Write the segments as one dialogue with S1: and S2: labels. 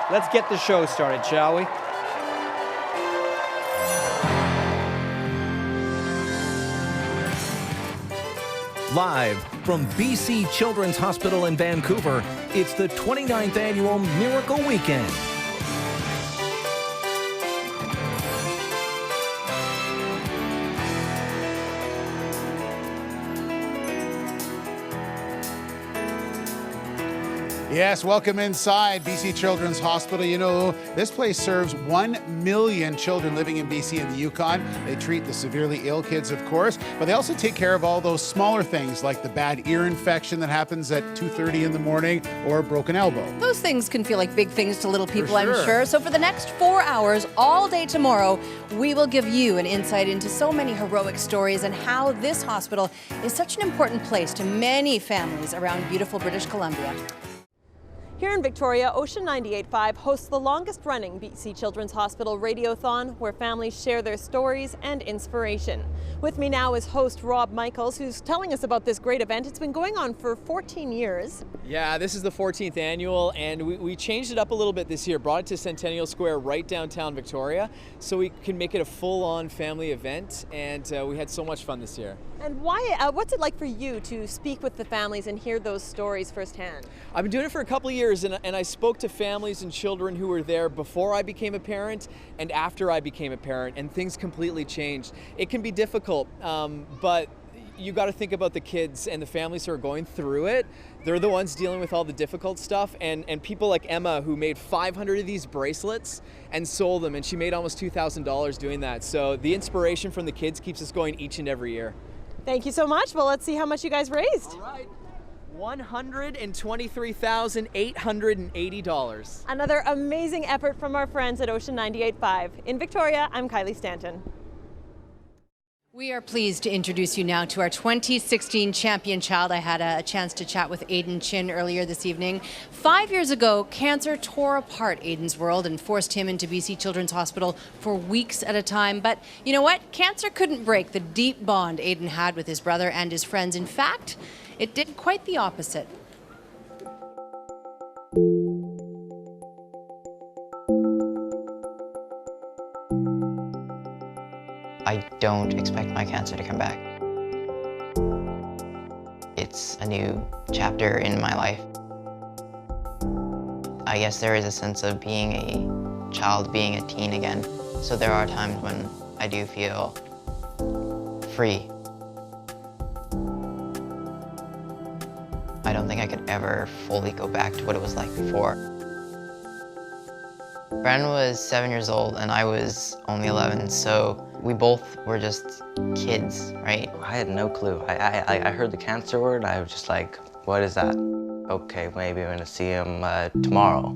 S1: let's get the show started, shall we?
S2: Live from BC Children's Hospital in Vancouver, it's the 29th Annual Miracle Weekend.
S3: Yes, welcome inside BC Children's Hospital. You know, this place serves 1 million children living in BC and the Yukon. They treat the severely ill kids, of course, but they also take care of all those smaller things like the bad ear infection that happens at 2:30 in the morning or a broken elbow.
S4: Those things can feel like big things to little people,
S3: For sure.
S4: I'm sure. So for the next 4 hours, all day tomorrow, we will give you an insight into so many heroic stories and how this hospital is such an important place to many families around beautiful British Columbia.
S5: Here in Victoria, Ocean 98.5 hosts the longest-running BC Children's Hospital Radiothon, where families share their stories and inspiration. With me now is host Rob Michaels, who's telling us about this great event. It's been going on for 14 years.
S6: Yeah, this is the 14th annual, and we changed it up a little bit this year, brought it to Centennial Square right downtown Victoria, so we can make it a full-on family event, and we had so much fun this year.
S5: And why? What's it like for you to speak with the families and hear those stories firsthand?
S6: I've been doing it for a couple of years, and I spoke to families and children who were there before I became a parent and after I became a parent, and things completely changed. It can be difficult, but you got to think about the kids and the families who are going through it. They're the ones dealing with all the difficult stuff, and people like Emma, who made 500 of these bracelets and sold them, and she made almost $2,000 doing that. So the inspiration from the kids keeps us going each and every year.
S5: Thank you so much. Well, let's see how much you guys raised.
S6: All right. $123,880.
S5: Another amazing effort from our friends at Ocean 98.5. In Victoria, I'm Kylie Stanton.
S4: We are pleased to introduce you now to our 2016 champion child. I had a chance to chat with Aiden Chin earlier this evening. 5 years ago, cancer tore apart Aiden's world and forced him into BC Children's Hospital for weeks at a time. But you know what? Cancer couldn't break the deep bond Aiden had with his brother and his friends. In fact, it did quite the opposite.
S7: I don't expect my cancer to come back. It's a new chapter in my life. I guess there is a sense of being a child, being a teen again. So there are times when I do feel free. I don't think I could ever fully go back to what it was like before. Bren was 7 years old and I was only 11, so we both were just kids, right?
S8: I had no clue. I heard the cancer word, I was just like, what is that? Okay, maybe I'm gonna see him tomorrow.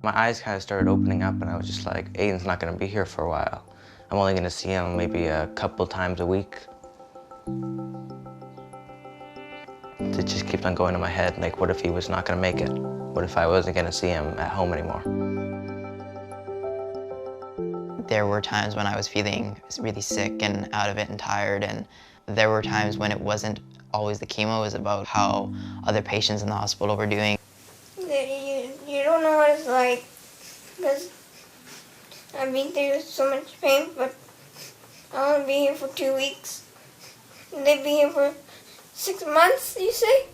S8: My eyes kind of started opening up and I was just like, Aiden's not gonna be here for a while. I'm only gonna see him maybe a couple times a week. It just keeps on going in my head, like what if he was not gonna make it? What if I wasn't gonna see him at home anymore?
S7: There were times when I was feeling really sick and out of it and tired, and there were times when it wasn't always the chemo, it was about how other patients in the hospital were doing.
S9: You don't know what it's like, because I've been through so much pain, but I want to be here for 2 weeks. And they'd be here for 6 months, you say?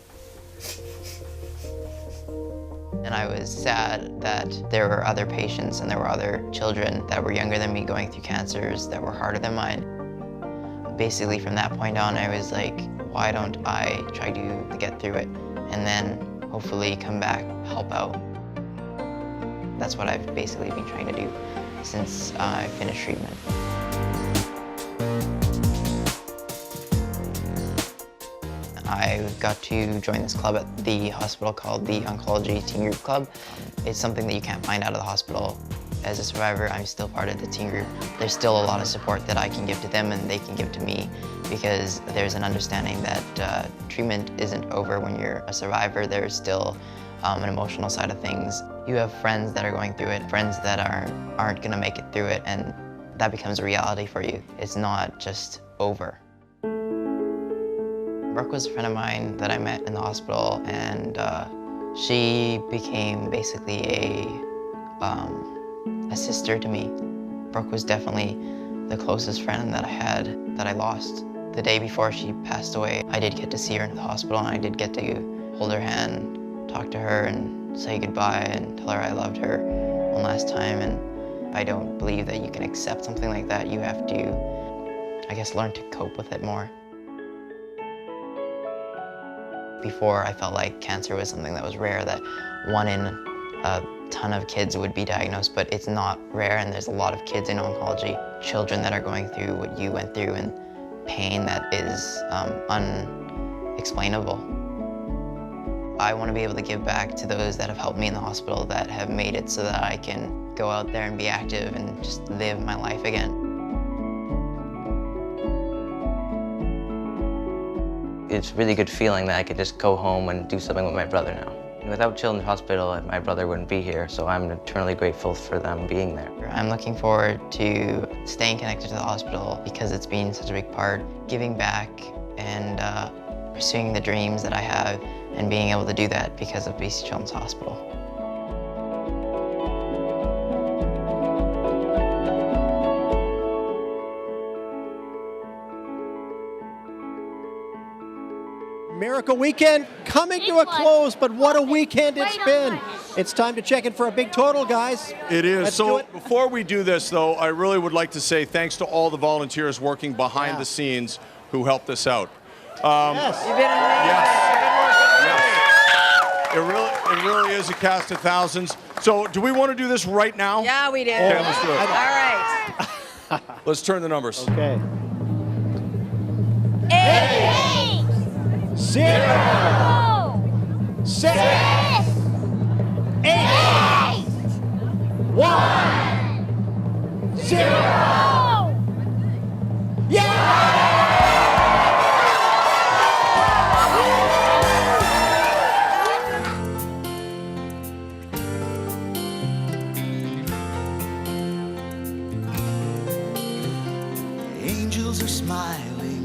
S7: And I was sad that there were other patients and there were other children that were younger than me going through cancers that were harder than mine. Basically from that point on, I was like, why don't I try to get through it and then hopefully come back, help out. That's what I've basically been trying to do since I finished treatment. I got to join this club at the hospital called the Oncology Teen Group Club. It's something that you can't find out of the hospital. As a survivor, I'm still part of the teen group. There's still a lot of support that I can give to them and they can give to me, because there's an understanding that treatment isn't over when you're a survivor. There's still an emotional side of things. You have friends that are going through it, friends that aren't gonna make it through it, and that becomes a reality for you. It's not just over. Brooke was a friend of mine that I met in the hospital, and she became basically a a sister to me. Brooke was definitely the closest friend that I had that I lost. The day before she passed away, I did get to see her in the hospital, and I did get to hold her hand, talk to her, and say goodbye, and tell her I loved her one last time. And I don't believe that you can accept something like that. You have to, I guess, learn to cope with it more. Before, I felt like cancer was something that was rare, that 1 in a ton of kids would be diagnosed, but it's not rare, and there's a lot of kids in oncology, children that are going through what you went through, and pain that is unexplainable. I want to be able to give back to those that have helped me in the hospital, that have made it so that I can go out there and be active and just live my life again.
S8: It's a really good feeling that I could just go home and do something with my brother now. Without Children's Hospital, my brother wouldn't be here, so I'm eternally grateful for them being there.
S7: I'm looking forward to staying connected to the hospital because it's been such a big part, giving back and pursuing the dreams that I have, and being able to do that because of BC Children's Hospital.
S1: Miracle Weekend coming to a close, but what a weekend it's been. It's time to check in for a big total, guys.
S10: It is.
S1: Let's do
S10: So
S1: it.
S10: before we do this, though, I really would like to say thanks to all the volunteers working behind the scenes who helped us out.
S1: Yes.
S4: You've been amazing.
S10: Yes. It really is a cast of thousands. So do we want to do this right now?
S4: Yeah, we did.
S10: Okay, let's do it.
S4: All right.
S10: Let's turn the numbers.
S1: Okay.
S9: 8,
S1: 0, 6, 8, 1, 0. Yeah!
S11: Angels are smiling,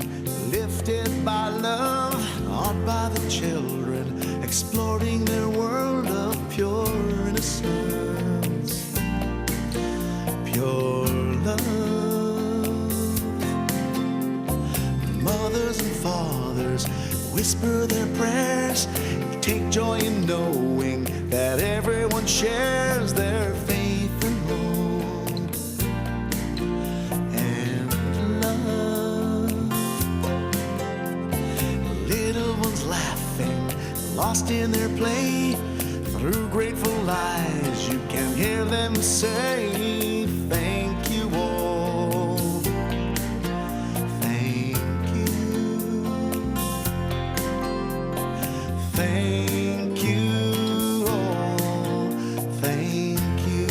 S11: lifted by love, awed by the children, exploring their world of pure innocence, pure love. Mothers and fathers whisper their prayers, take joy in knowing that everyone shares their faith and hope and love. Little ones laughing, lost in their play, through grateful eyes you can hear them say, thank you all, thank you, thank you all, thank you.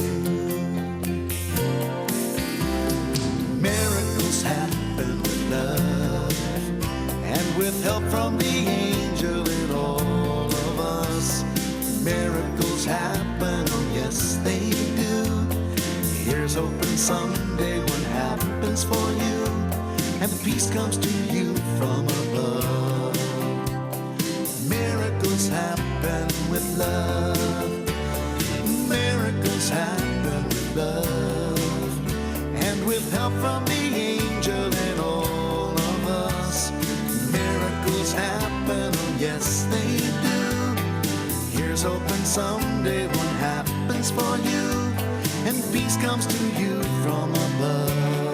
S11: Miracles happen with love and with help from the angel in all of us. Miracles happen, oh yes they do. Here's hoping someday what happens for you, and the peace comes to you from above. Miracles happen with love. Miracles happen with love, and with help from the angel and all of us. Miracles happen, oh yes they do. Here's hoping someday what happens for you, and peace comes to you from above.